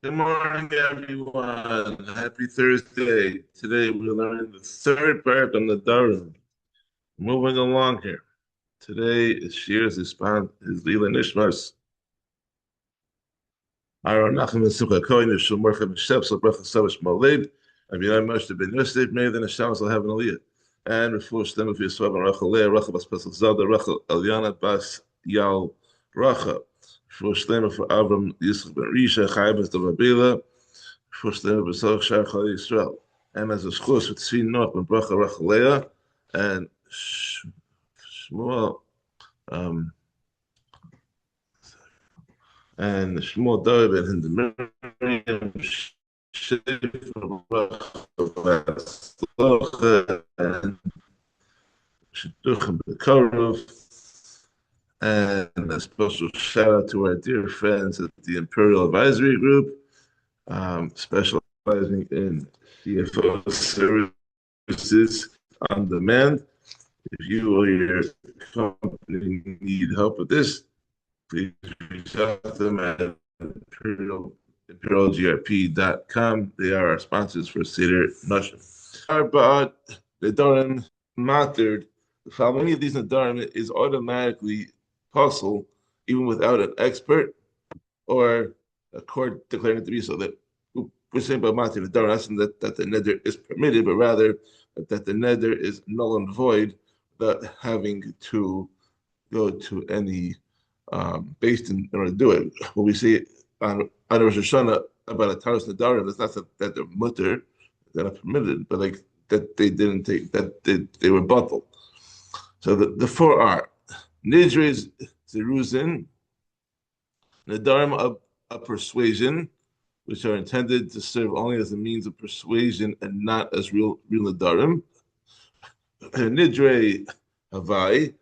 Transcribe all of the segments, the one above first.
Good morning, everyone. Happy Thursday. Today we're learning the third part on the Nedarim. Moving along here. Today is shiur's is Lila Nishmas. Aaron Nachman Sukkah Kohen Yishul Morcha B'Shep Bracha Savish Moled. Avinai Moshe Ben Yosef May then Hashem will have an aliyah. And Refuah Shlema of Yisrael and Rachel Leah Rachel Bas Pesach Zelda Rachel Eliana Bas Yal Racha. Refuah Shlema for Avram Yisrael Ben Risha Chai Bas Davabela. First name of Shar Chal Yisrael, and as a schus with Tzvi Noach ben Bracha Rachalea and Shmuel and Shmuel David and the Miriam Shefer Bracha and Shidduchim B'Karov, and a special shout out to our dear friends at the Imperial Advisory Group. Specializing in CFO services on demand. If you or your company need help with this, please reach out to them at imperialgrp.com. They are our sponsors for Seder Nashim. But Nedarim mattered. Following of these Nedarim is automatically possible, even without an expert or a court declaring it to be so. That we're saying about Mati Nedarim, not that the neder is permitted, but rather that the neder is null and void, without having to go to any based in order to do it. When we say on Rosh Hashanah about a Taras Nedarim, it's not that they're mutter, they're not permitted, but like that they didn't take, that they were bottled. So the four are Nidres Zeruzin, Nedarim of persuasion, which are intended to serve only as a means of persuasion and not as real Nedarim. Nidre Havai,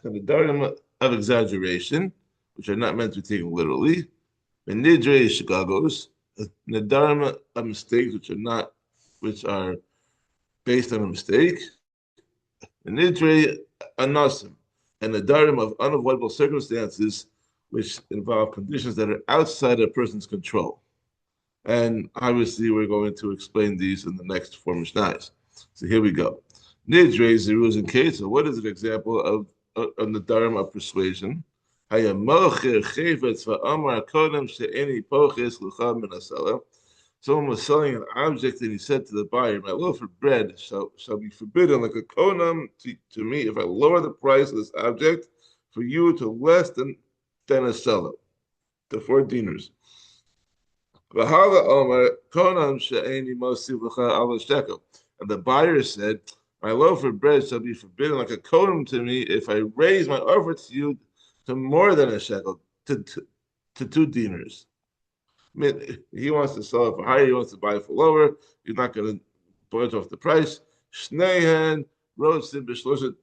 Nedarim of exaggeration, which are not meant to be taken literally. Nidre Shigagos, Nedarim of mistakes, which are based on a mistake. Nidre Anasim, and Nedarim of unavoidable circumstances, which involve conditions that are outside a person's control. And obviously, we're going to explain these in the next four Mishnahs. So here we go. Nidre Zeruz and Kate. So what is an example of the Nedarim of persuasion? Someone was selling an object and he said to the buyer, my loaf of bread shall be forbidden like a konam to me if I lower the price of this object for you to less than a seller, to 4 dinars. And the buyer said, my loaf of bread shall be forbidden like a konam to me if I raise my offer to you to more than a shekel, to 2 dinars. I mean, he wants to sell it for higher, he wants to buy it for lower, he's not going to budge off the price. Shneihen roasted b'shloshet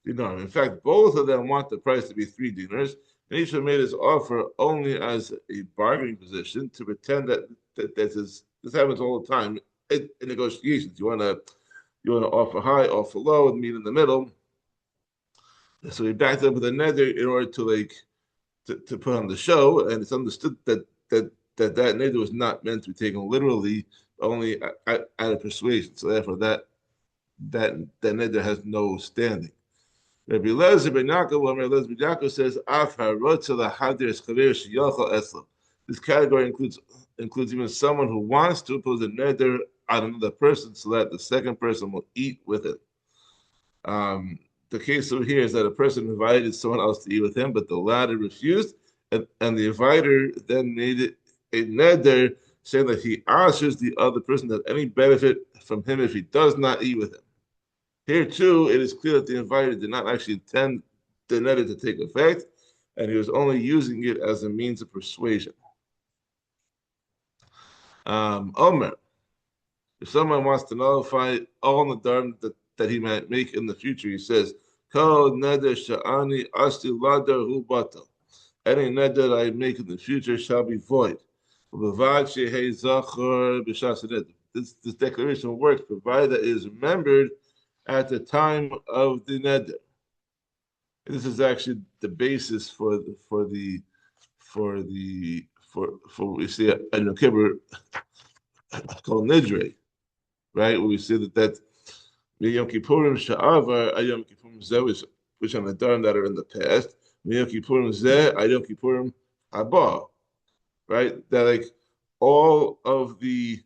dinar. In fact, both of them want the price to be 3 dinars, and each one made his offer only as a bargaining position to pretend that this happens all the time in negotiations. You want to offer high, offer low, and meet in the middle. So he backed up with a neder in order to put on the show, and it's understood that neder was not meant to be taken literally, only out of persuasion. So therefore, that neder has no standing. Rabbi Eliezer ben Yaakov says, this category includes even someone who wants to impose a neder on another person so that the second person will eat with it. The case over here is that a person invited someone else to eat with him, but the latter refused, and the inviter then made it a neder, saying that he assures the other person that any benefit from him if he does not eat with him. Here too, it is clear that the inviter did not actually intend the neder to take effect, and he was only using it as a means of persuasion. Omer, if someone wants to nullify all Nedarim that he might make in the future, he says, Kol neder sha'ani asti ladar hu batal. Any neder I make in the future shall be void. This declaration works provided that it is remembered at the time of the neder. And this is actually the basis for the for we see a Yom Kippur called Nidre, right? Where we see that Yom Kippurim Sha'avar Yom Kippurim Zeh, which are Nedarim that are in the past. Yom Kippurim Zeh Yom Kippurim Haba, right? That like all of the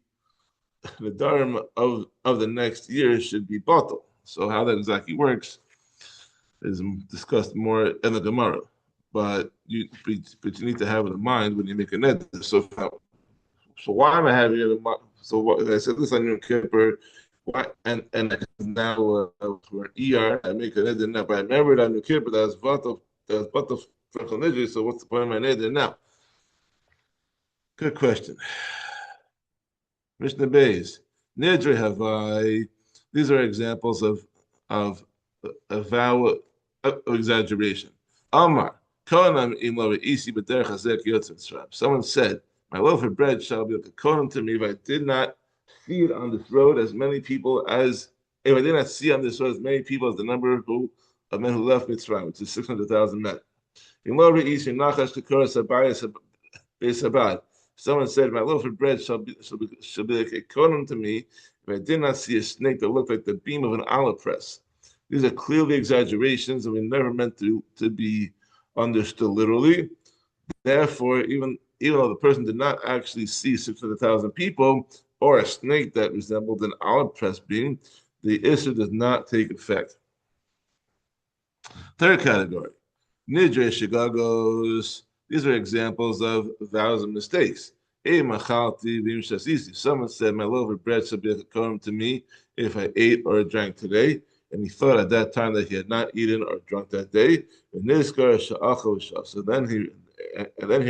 Nedarim of the next year should be bottled. So how that exactly works is discussed more in the Gemara. But you need to have it in mind when you make a net. So why am I having it in mind? So what I said this on Yom Kippur, why and now for ER I make a net now. But I remember that on Yom Kippur that's bottle for Nidri. So what's the point of my net now? Good question. Mishnah Beis, Nidri Havai. These are examples of a vow of exaggeration. Amar, Someone said, my loaf of bread shall be like a kohen to me if I did not see it on this road as many people as if I did not see on this road as many people as the number of men who left Mitzrayim, which is 600,000 men. Someone said, my loaf of bread shall be like a kohen to me if I did not see a snake that looked like the beam of an olive press. These are clearly exaggerations, and we never meant to be understood literally. Therefore, even though the person did not actually see 600,000 people or a snake that resembled an olive press beam, the issue does not take effect. Third category, Nidre Shigagos. These are examples of vows and mistakes. Someone said, my loaf of bread shall be a kohen to me if I ate or drank today. And he thought at that time that he had not eaten or drunk that day. So then he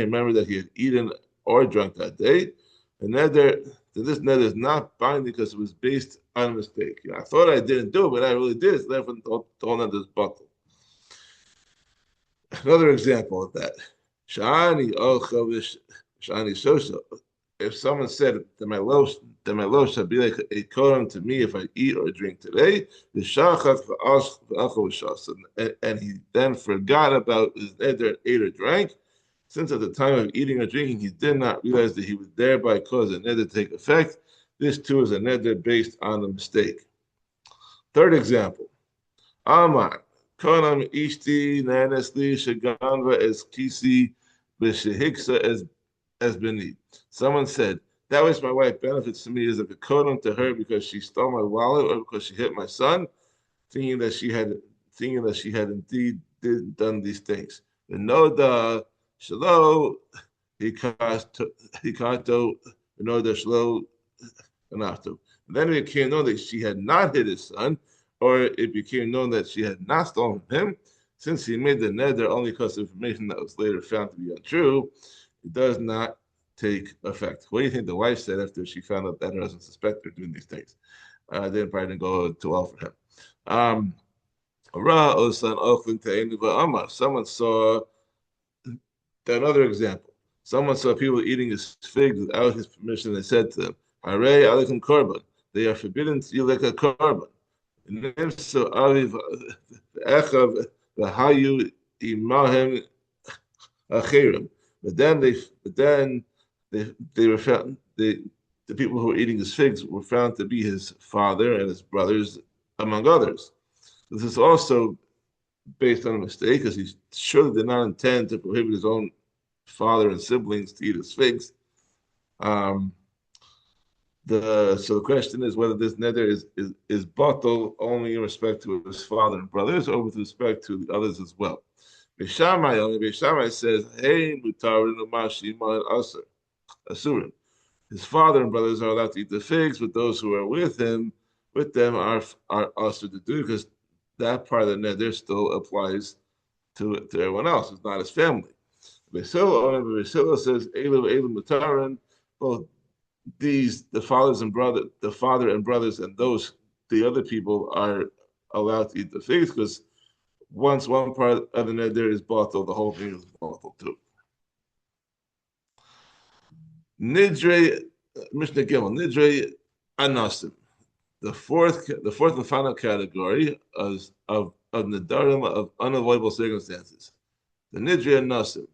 remembered that he had eaten or drunk that day. And this nether is not binding because it was based on a mistake. I thought I didn't do it, but I really did. So therefore, the whole nether is bottled. Another example of that. Shani Shosha. If someone said that my loaf shall be like a kohen to me if I eat or drink today, the shachach and he then forgot about his neder, ate or drank, since at the time of eating or drinking he did not realize that he would thereby cause a neder to take effect. This too is a neder based on a mistake. Third example, Amar konam ishti nanesli shaganva es kisi b'shehiksa as beneath. Someone said, that which my wife benefits to me is like a kohen to her because she stole my wallet or because she hit my son, thinking that she had indeed done these things. The noda shelo hikato noda shelo anato. Then it became known that she had not hit his son, or it became known that she had not stolen from him, since he made the neder only because of information that was later found to be untrue. It does not take effect. What do you think the wife said after she found out that her husband suspected her doing these things? Then probably didn't go too well for him. Someone saw another example. Someone saw people eating his figs without his permission. They said to them, "Hare alikum korban." They are forbidden to eat like a korban. But then they were found, the people who were eating his figs were found to be his father and his brothers, among others. This is also based on a mistake, because he surely did not intend to prohibit his own father and siblings to eat his figs. So the question is whether this neder is bottled only in respect to his father and brothers, or with respect to the others as well. Beishamai says, "Hey, mutarin u'mashima asurim." His father and brothers are allowed to eat the figs, but those who are with them are also to do, because that part of the neder still applies to everyone else. It's not his family. Beisila says, "Elu mutarin." Both these, the father and brothers, and the other people are allowed to eat the figs, because once one part of the neder is bottled, the whole thing is bottled too. Nidre Mishnah Gimel, Nidre Anasim. The fourth and final category of Nedarim of unavoidable circumstances. The Nidre Anasim.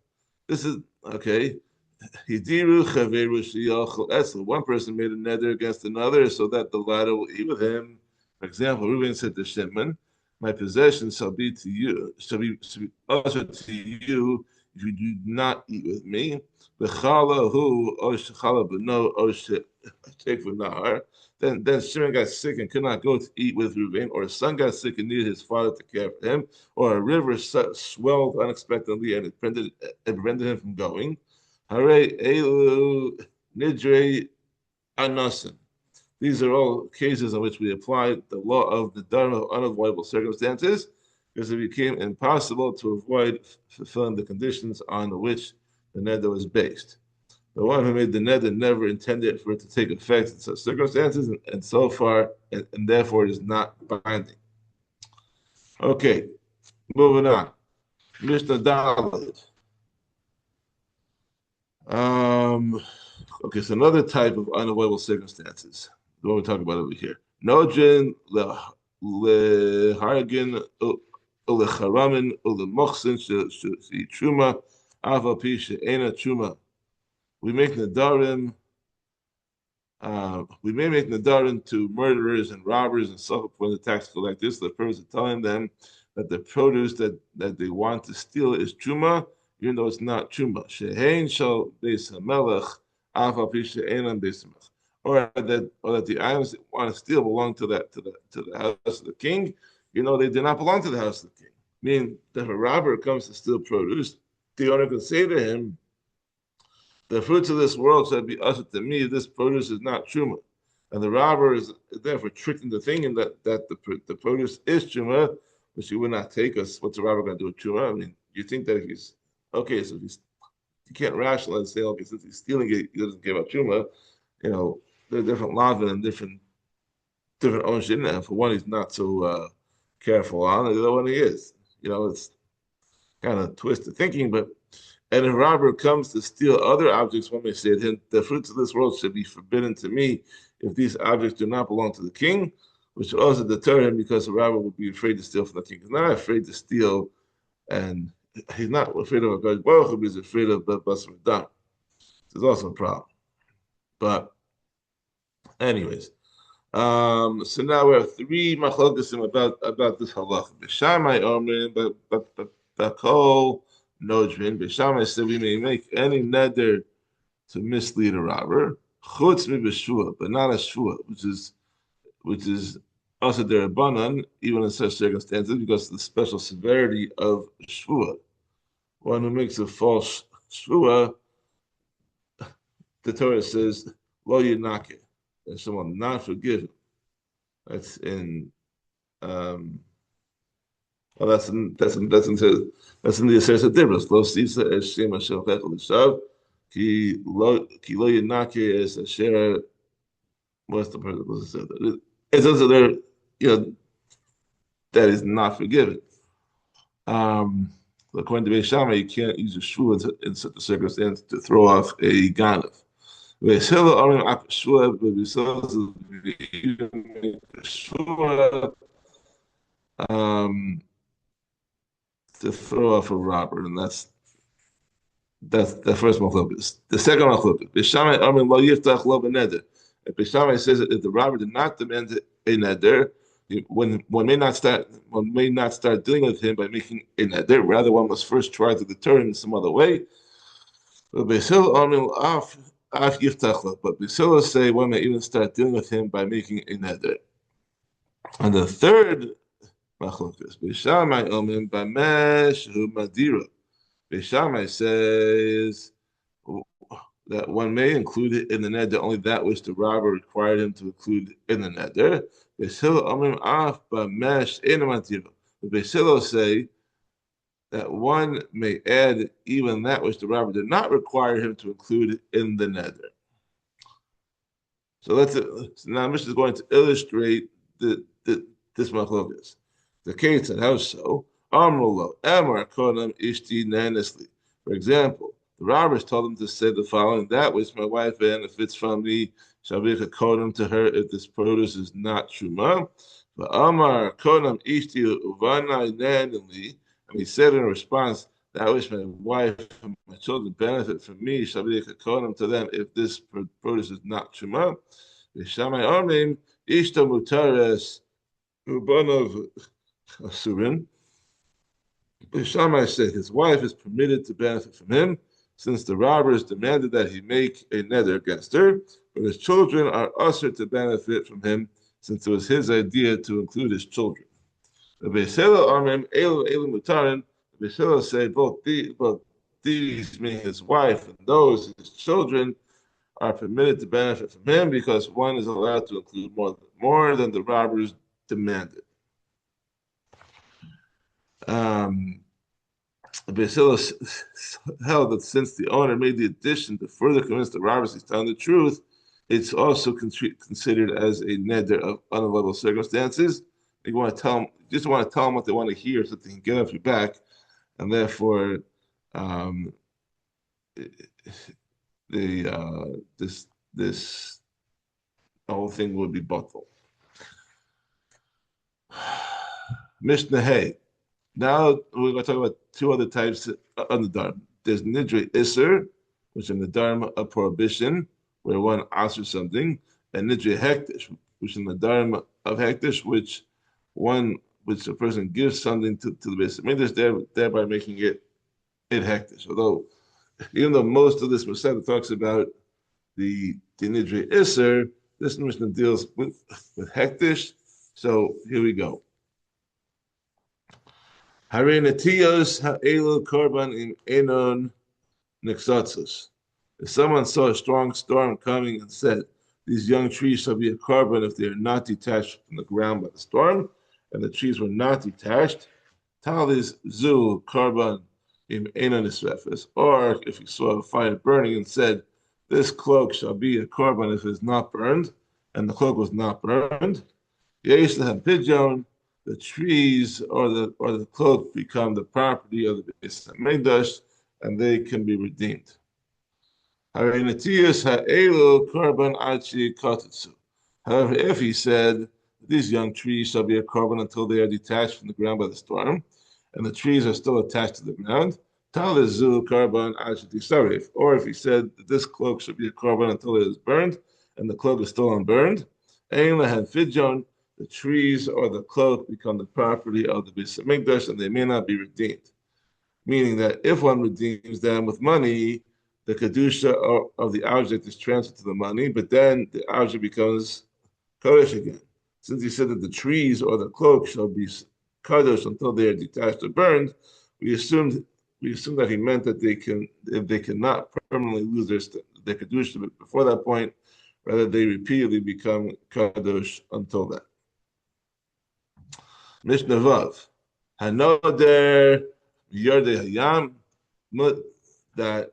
This is okay. One person made a neder against another so that the latter will eat with him. For example, Reuben said to Shimon, "My possession shall be to you, shall be usher to you if you do not eat with me." Then Shimon got sick and could not go to eat with Reuben, or his son got sick and needed his father to care for him, or a river swelled unexpectedly and it prevented him from going. Hare elu nidre anasin. These are all cases in which we apply the law of the Nedarim of unavoidable circumstances, because it became impossible to avoid fulfilling the conditions on which the neder was based. The one who made the neder never intended for it to take effect in such circumstances, and so far, and therefore it is not binding. Okay, moving on. Mishnah Dalet. Okay, so another type of unavoidable circumstances. The one we're talking about over here. Nojin lehargin ulecharamin ulemochsin truma ava pisha ena truma. We make nedarim. We may make nedarim to murderers and robbers and self-appointed tax collectors for the purpose of telling them that the produce that they want to steal is truma, even though it's not truma. Shehein shall beis hamelech, afa pisha enam beis hamelech. Or that the items that want to steal belong to the house of the king, they do not belong to the house of the king. Meaning that if a robber comes to steal produce, the owner can say to him, "The fruits of this world shall be ushered to me. This produce is not truma," and the robber is therefore tricked into thinking that the produce is truma, which he would not take. Us, what's the robber going to do with truma? I mean, you think that if he's okay, so you can't rationalize and say, okay, since he's stealing it, he doesn't care about truma. There are different lavin and different ownership, and for one, he's not so careful on, and the other one he is. It's kind of twisted thinking, but. And if a robber comes to steal other objects, one may say to him, "The fruits of this world should be forbidden to me if these objects do not belong to the king," which would also deter him because the robber would be afraid to steal from the king. He's not afraid to steal, and he's not afraid of a God Baruch Hu, he's afraid of the Basar Dam. There's also a problem. But, anyways, so now we have three machlokesim about this halach. B'shamai omrim, b'kol Nodrin, Beishamai said we may make any neder to mislead a robber, chutz mi b'shua, but not a shua, which is also derabanan, even in such circumstances, because of the special severity of shua. One who makes a false shua, the Torah says, lo yinake, that someone not forgiven. That's in that's in the Aseret Dibros. Lo sisa es shem Hashem chechel l'shav ki lo yinake es asher. What's the person supposed to say that? It's also there, that is not forgiven. According to Beis Shammai, you can't use a shua in such a circumstance to throw off a ganav. Beis Hillel arim ap shua, but Beis Hillel shua to throw off a robber, and that's the first machlokas. The second machlokas, Beis Shammai arim lo yiftach lo b'neder. If Beis Shammai says that if the robber did not demand a neder, one may not start dealing with him by making a neder. Rather, one must first try to deter him in some other way. But Beis Hillel say one may even start dealing with him by making a neder. And the third machlokas, Beis Shammai omrim bamesh hu madira. Beis Shammai says that one may include it in the neder only that which the robber required him to include in the neder. Beis Hillel omrim af bamesh ena madira. The Beis Hillel say that one may add even that which the robber did not require him to include in the neder. So now Mishnah is going to illustrate this machlokas. The case and how so? Amrulo Emar Konam Ishti Nanesli. For example, the robbers told him to say the following: "That which my wife benefits from me shall be a kodam to her if this produce is not truma." But Amar Konam Ishti Uvanai Nanili, and he said in response, "That which my wife and my the children benefit from me, shall be a kokonim to them if this produce is not truma. V'shamai omrim ishta mutares ubanov asurin. Shammai said his wife is permitted to benefit from him, since the robbers demanded that he make a neder against her, but his children are usher to benefit from him, since it was his idea to include his children. The Beis Hillel say both these, meaning his wife and those his children, are permitted to benefit from him because one is allowed to include more than the robbers demanded. Basil held that since the owner made the addition to further convince the robbers he's telling the truth, it's also considered as a neder of unavoidable circumstances. You want to tell them, you just want to tell them what they want to hear so they can get off your back, and therefore, this whole thing would be bottled. Mishnah Hay. Now we're going to talk about two other types of Nedarim. There's Nidre Isser, which is Nedarim of prohibition, where one asks something, and Nidre Hektish, which is Nedarim of Hektish, which a person gives something to the Beis Hamikdash, thereby making it Hektish. Although, even though most of this Masada talks about the Nidre Isser, this Mishnah deals with Hektish. So here we go. Hare netiyos ha'elu korban im enon nexatzus. If someone saw a strong storm coming and said, these young trees shall be a korban if they are not detached from the ground by the storm, and the trees were not detached, tal is zu korban im enon nisrefes. Or if you saw a fire burning and said, this cloak shall be a korban if it is not burned, and the cloak was not burned, yesh lehem pidyon, the trees or the cloak become the property of the Beis Hamikdash, and they can be redeemed. However, if he said, these young trees shall be a korban until they are detached from the ground by the storm, and the trees are still attached to the ground, or if he said that this cloak should be a korban until it is burned, and the cloak is still unburned, the trees or the cloak become the property of the Beis Hamikdash, and they may not be redeemed. Meaning that if one redeems them with money, the kedusha of the object is transferred to the money, but then the object becomes kodesh again. Since he said that the trees or the cloak shall be kodesh until they are detached or burned, we assume that he meant that they cannot permanently lose their kedusha, but before that point, rather they repeatedly become kadosh until then. Mishnah Vav. Hanoder Yardei Hayam, that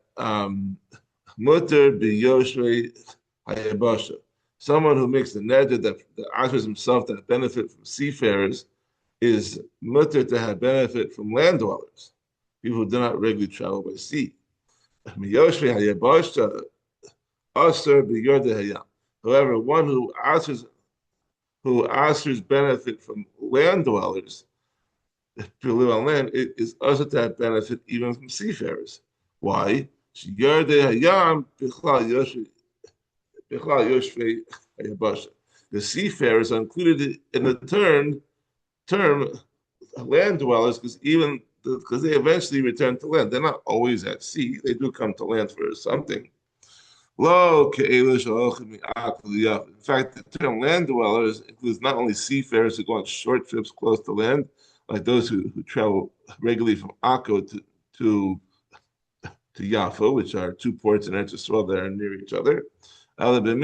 mutter b'yoshvei hayabasha. Someone who makes the neder that offers himself that benefit from seafarers is mutter to have benefit from land dwellers, people who do not regularly travel by sea. B'yoshvei hayabasha aser b'yardei hayam. However, one who offers benefit from land dwellers to live on land, it is also to have benefit even from seafarers. Why? The seafarers are included in the term land dwellers because they eventually return to land. They're not always at sea. They do come to land for something. In fact, the term land dwellers includes not only seafarers who go on short trips close to land, like those who travel regularly from Akko to Yafa, which are two ports in Eretz Yisrael that are near each other. But even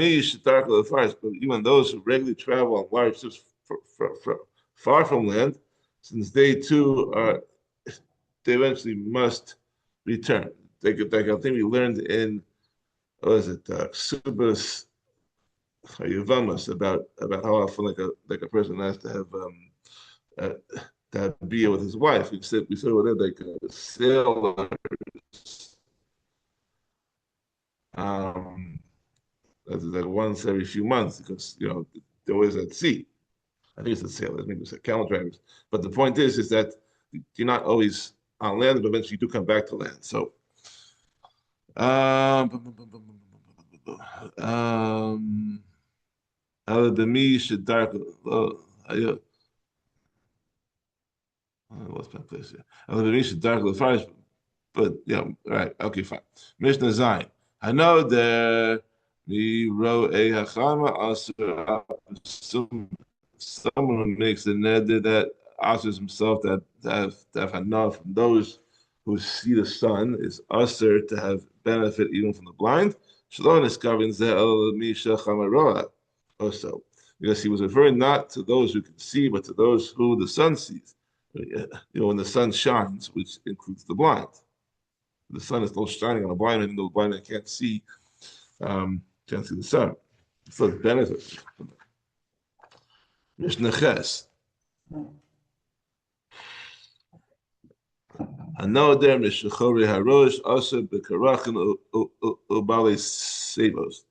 those who regularly travel on large trips far from land, since they too they eventually must return. I think we learned in Subas Yavamas about how often like a person has to have beer with his wife. We said what like sailors. That's like once every few months because they're always at sea. I think it's the sailors, maybe it's the camel drivers. But the point is that you're not always on land, but eventually you do come back to land. So Um, Alabami should dark. What's my place here? Alabami should dark the fire. But yeah, all right, okay, fine. Mishnah Zayin. I know there we wrote a hachama asur. Someone who makes the neder that asks himself that have hana from those who see the sun is usher to have benefit even from the blind. Shalom is covering also because he was referring not to those who can see, but to those who the sun sees. When the sun shines, which includes the blind. The sun is still shining on a blind man, even though the blind man can't see the sun. So it's benefit. Mishnah Ches. Hanoder mishachori harosh asa bekarachin ubale sebos.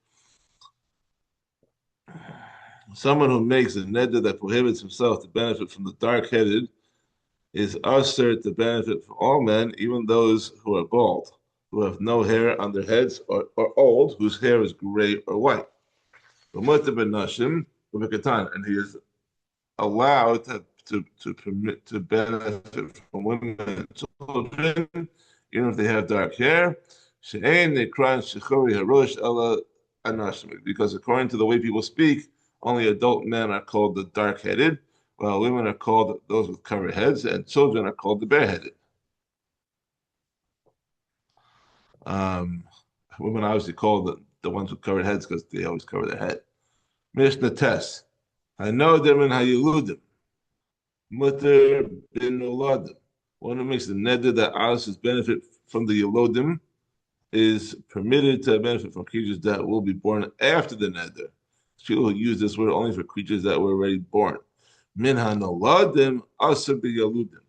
Someone who makes a neder that prohibits himself to benefit from the dark-headed is usher to benefit from all men, even those who are bald, who have no hair on their heads, or old, whose hair is gray or white. And he is allowed to permit to benefit from women and children, even if they have dark hair. Because according to the way people speak, only adult men are called the dark-headed, while women are called those with covered heads, and children are called the bareheaded. Um, Women obviously call the ones with covered heads because they always cover their head. Mishnah Tess. I know them in Hayuludim. Mutter bin Noladim. One who makes the neder that Alice's benefit from the Yelodim is permitted to benefit from creatures that will be born after the neder. People who use this word only for creatures that were already born. Min hanoladim asa biyaludim.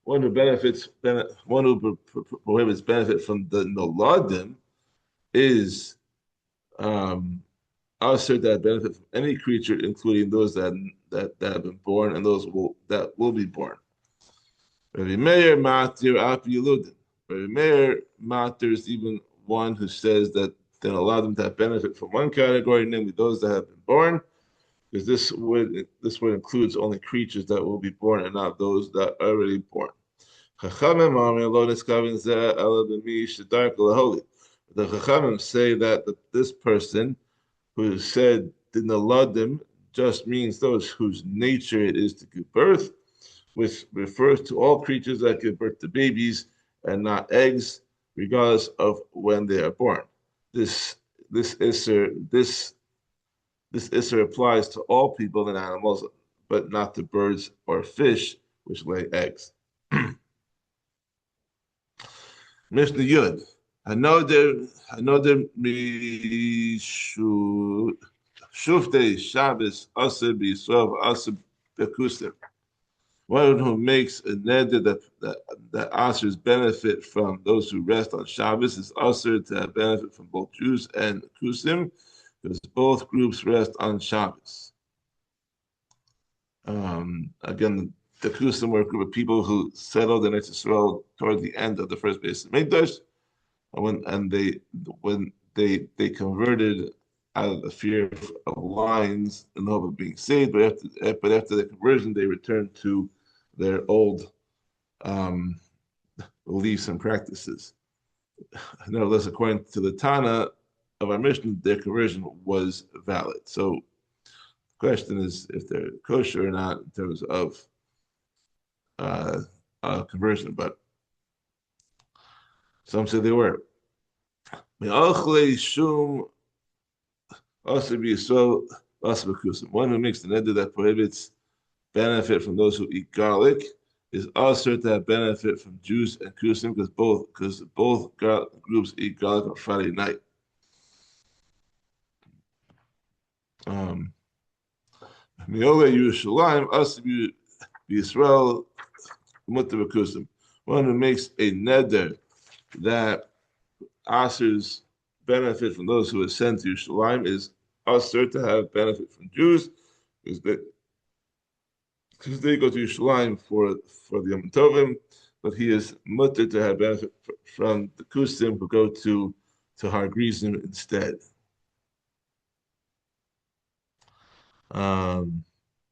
One who prohibits benefit from the noladim is asa that benefit from any creature, including those that have been born and those that will be born. Rabbi Meir matir ap yaludim. Rabbi Meir maters even one who says that then allow them to have benefit from one category, namely those that have been born, because this word includes only creatures that will be born and not those that are already born. The Chachamim say that this person who said Dinaladim just means those whose nature it is to give birth, which refers to all creatures that give birth to babies and not eggs, regardless of when they are born. This Isser applies to all people and animals, but not to birds or fish, which lay eggs. Mishnah Yud. Hanoder Shufte Shabbos Asa B'Yisrael Asa B'Kustim. One who makes a neder that ushers benefit from those who rest on Shabbos is usher to have benefit from both Jews and Kusim, because both groups rest on Shabbos. Again, the Kusim were a group of people who settled in Israel toward the end of the first base of Mikdash, when they converted out of the fear of lions in the hope of being saved, but after the conversion, they returned to their old beliefs and practices. Nevertheless, according to the Tana of our Mishnah, their conversion was valid. So the question is if they're kosher or not in terms of conversion, but some say they were. One who makes the neder that prohibits benefit from those who eat garlic is also to have benefit from Jews and Kusim, because both groups eat garlic on Friday night. One who makes a neder that Asher's benefit from those who are sent to Yerushalayim is Asher to have benefit from Jews, because they go to Yerushalayim for the Yom Tovim, but he is mutter to have benefit from the Kusim who go to to hargrizim instead. And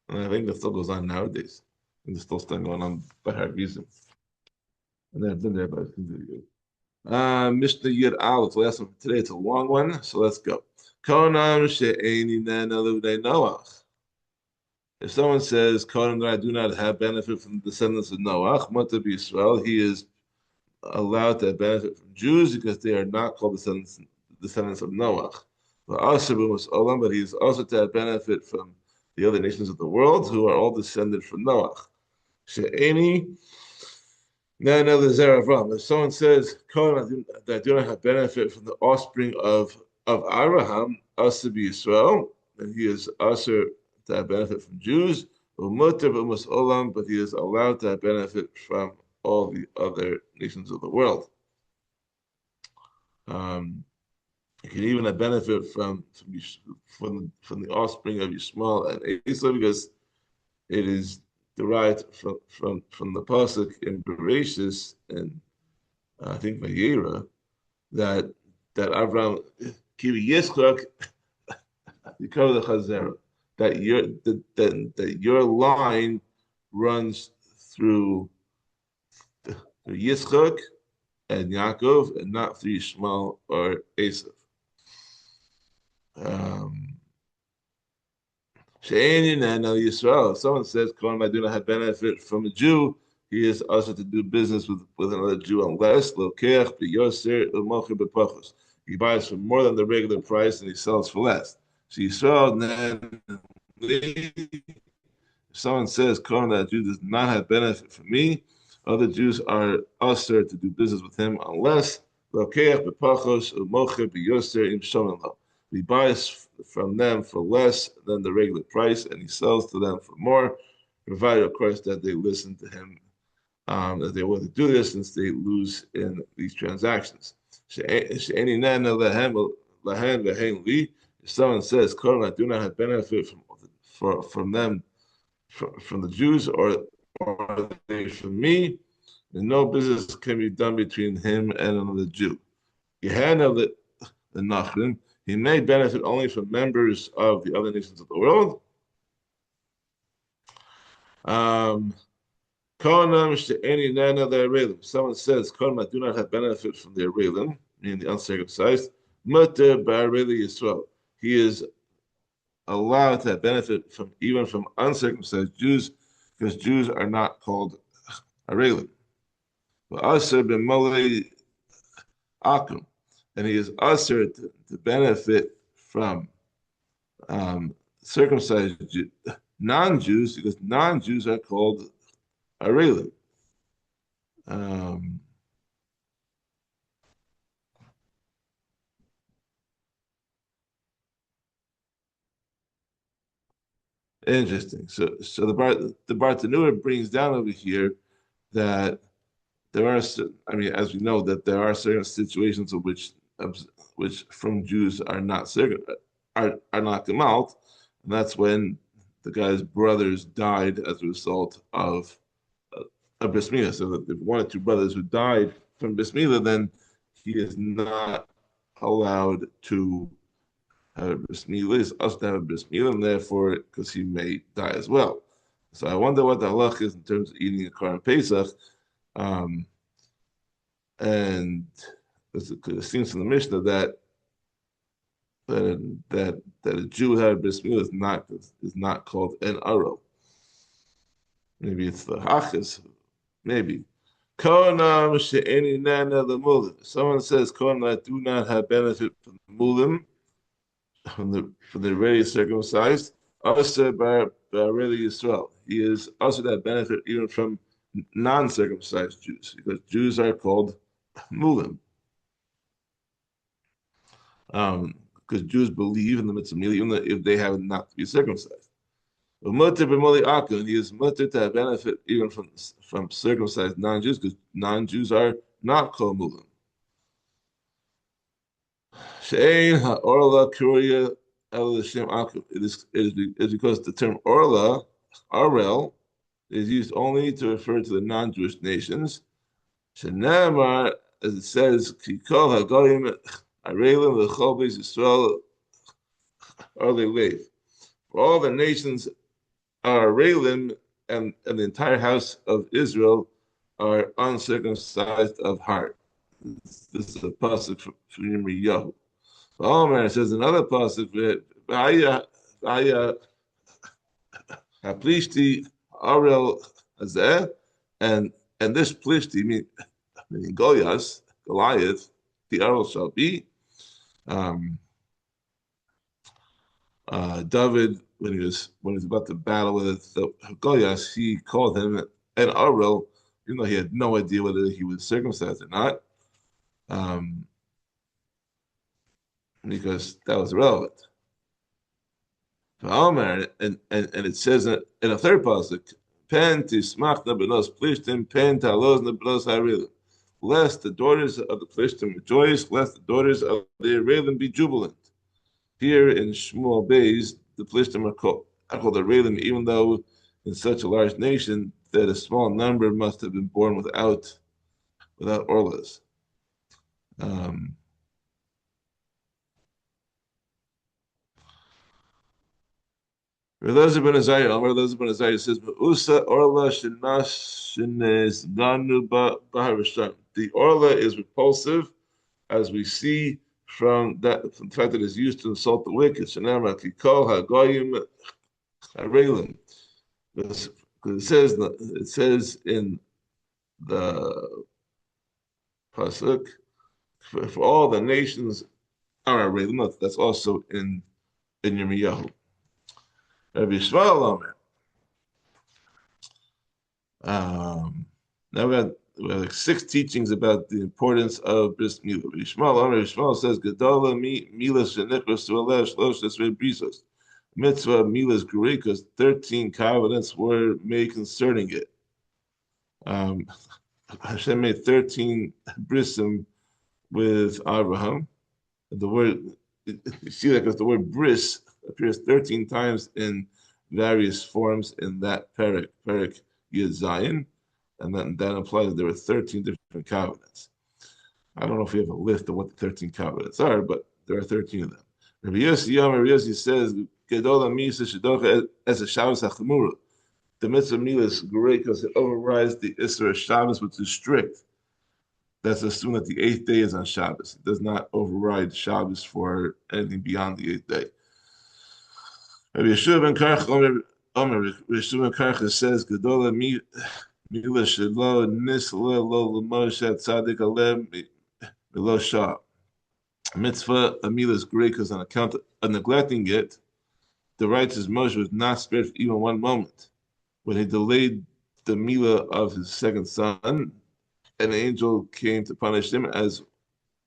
I think that still goes on nowadays. And there's still stuff going on by hargrizim. And I've been there, but it's really good. Mishnah Yud Aleph, last one for today. It's a long one, so let's go. Konam she'eni nana l'vnei Noach. If someone says, Konam that I do not have benefit from the descendants of Noach, Mata B'Yisrael, he is allowed to benefit from Jews because they are not called descendants of Noach. But he is also to benefit from the other nations of the world who are all descended from Noach. She'eni nana l'Zera. If someone says, Konam that I do not have benefit from the offspring of Abraham, Asa B'Yisrael, and he is also to have benefit from Jews, but he is allowed to have benefit from all the other nations of the world. He can even have benefit from the offspring of Yishmael and Esau because it is derived from the pasuk in Bereshis and I think Vayera that Abraham Kivi Yitzchak Yikar the Chazera. That your line runs through Yitzchak and Yaakov and not through Yishmael or Esav. Yisrael. If someone says, I do not have benefit from a Jew, he is also to do business with another Jew unless he buys for more than the regular price and he sells for less. So Yisrael, if someone says, that Jew does not have benefit from me, other Jews are usher to do business with him unless he buys from them for less than the regular price and he sells to them for more, provided, of course, that they listen to him, that they want to do this since they lose in these transactions. If someone says, I do not have benefit from them, from the Jews, or they from me, then no business can be done between him and another Jew. The Nachrim, he may benefit only from members of the other nations of the world. If someone says, I do not have benefit from the Arelim, meaning the uncircumcised, he is allowed to benefit even from uncircumcised Jews, because Jews are not called Arelim. And he is usher to benefit from circumcised non-Jews, because non-Jews are called Arelim. Interesting. So the Bartanura brings down over here that there are, as we know, that there are certain situations in which from Jews are not are not gemalt, and that's when the guy's brothers died as a result of a bris milah. So that if one or two brothers who died from bris milah, then he is not allowed to have a bris milah. He's us to have a bris milah, and therefore, because he may die as well. So I wonder what the halach is in terms of eating a Korban Pesach. And it seems from the Mishnah that a Jew without a bris milah is not called an aro. Maybe it's the hachas. Maybe. Someone says, I do not have benefit from the mulim, from the already circumcised. Also by already Yisrael. He is also that benefit even from non-circumcised Jews, because Jews are called mulim. Because Jews believe in the mitzvah, even if they have not to be circumcised. He is mutter to have benefit even from circumcised non-Jews, because non-Jews are not called mulim. It is because the term orla, arel, is used only to refer to the non-Jewish nations. As it says, Arelim l'chol beis Yisrael early leave. For all the nations are Arelim, and the entire house of Israel are uncircumcised of heart. This is a pasuk from Yirmiyahu. Omer says another pasuk, V'haya haplishti arel hazeh, and this plishti, meaning Goliath, the arel shall be. David, when he was about to battle with Goliath, he called him an arel, even though he had no idea whether he was circumcised or not, because that was irrelevant. And it says in a third pasuk, "Pen tismachna benos plishtim, pen talozna benos harelim." Lest the daughters of the plishtim rejoice, lest the daughters of the Arelim be jubilant. Here in Shmuel Beis, the plishtim are called Arelim, even though in such a large nation that a small number must have been born without orlas. Elazar ben Azariah says, "Usa orla shenas ganu baharisham." The orla is repulsive, as we see from the fact that it's used to insult the wicked. Shenamar kikol hagoyim harelim. Because it says in the pasuk, for all the nations are harelim. That's also in Yirmiyahu. Rabbi Yishmael Omer. Now we have like 6 teachings about the importance of bris milah. Rabbi Yishmael says, "Gedola milas shenichros to alev shlosh esrei brisos." Mitzvah milas grekas, 13 covenants were made concerning it. Hashem made 13 brisim with Abraham. The word, you see that because the word bris appears 13 times in various forms in that Perek Yitzie, and then that implies that there were 13 different covenants. I don't know if we have a list of what the 13 covenants are, but there are 13 of them. Rabbi Yossi says, "Gedola misa shedocha as a Shabbos hachamura." The mitzvah milah is great because it overrides the Isra of Shabbos, which is strict. That's assumed that the 8th day is on Shabbos. It does not override Shabbos for anything beyond the 8th day. Rabbi Yeshua ben Karcha says, "Gedola milah shelo nisla lo l'moshe tzadik alem below shah." Mitzvah milah is great because on account of neglecting it, the righteous Moshe was not spared for even one moment. When he delayed the milah of his second son, an angel came to punish him, as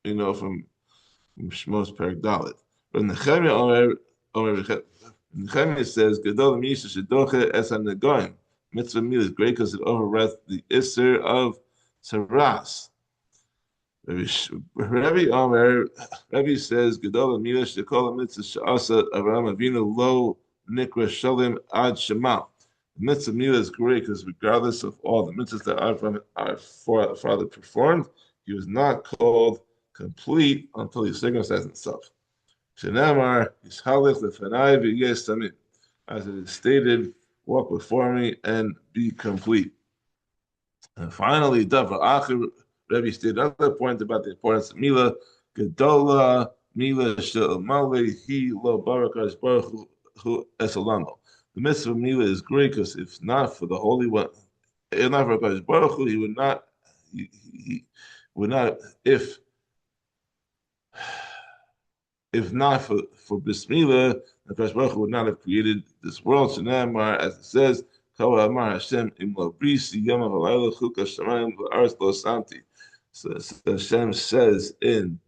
you know from Shmos Perek Dalet. But Nehemiah says, "Gedol misha shedoche es hanegoim." Mitzvah milah is great because it overrides the Isser of Saras. Rabbi says, "Gedol milah shekol mitzvah she'asa Avraham Avinu lo nikra shalim ad shema." Mitzvah milah is great because regardless of all the mitzvahs that our father performed, he was not called complete until he circumcised himself. Shenamar yishalech lefanai v'yes tamim, as it is stated, "Walk before me and be complete." And finally, Davar Acher, Rebbe stated another point about the importance of milah. Gedola milah shel malei hi lo barakas baruch hu esolamo. The mitzvah of milah is great because if not for the Holy One, if not for Hakadosh Baruch Hu, he would not. He would not if not for bris milah, Hakadosh Baruch Hu would not have created this world. Shenamar, as it says, "Kol amar Hashem imlo brisi yom v'layla chukas shamayim v'aretz lo samti." So Hashem says in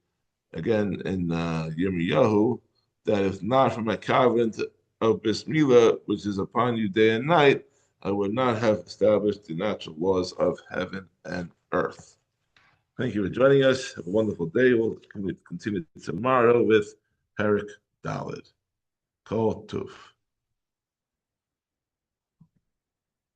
Yirmiyahu that if not for my covenant of bris milah, which is upon you day and night, I would not have established the natural laws of heaven and earth. Thank you for joining us. Have a wonderful day. We'll continue tomorrow with Perek Daled. Kol Tuf.